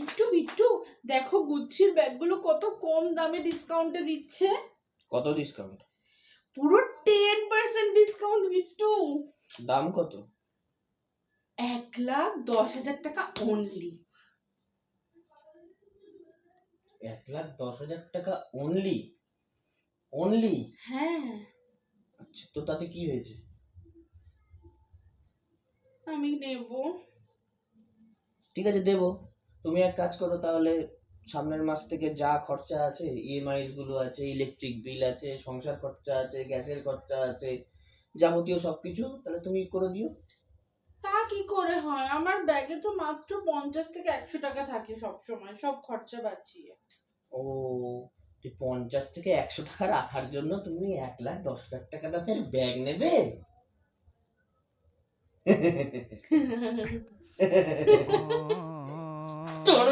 বিট্টু বিট্টু দেখো গুচ্ছির ব্যাগগুলো কত কম দামে ডিসকাউন্টে দিচ্ছে। কত ডিসকাউন্ট? পুরো 10% ডিসকাউন্ট বিট্টু। দাম কত? 1,10,000 টাকা অনলি। 1,10,000 টাকা অনলি? অনলি? হ্যাঁ, আচ্ছা, তো তাতে কি হয়েছে? আমি নেব। ঠিক আছে, দেবো। তুমি এক কাজ করো তাহলে, সামনের মাস থেকে যা খরচা আছে, ইএমআই গুলো আছে, ইলেকট্রিক বিল আছে, সংসার খরচা আছে, গ্যাসের খরচা আছে, যাবতীয় সবকিছু তাহলে তুমি করে দিও। তা কি করে হয়, আমার ব্যাগে তো মাত্র 50 থেকে 100 টাকা থাকে সব সময়, সব খরচা বাঁচিয়ে। ও, তুই 50 থেকে 100 টাকা রাখার জন্য তুমি 1,10,000 টাকা দামের ব্যাগ নেবে? তোর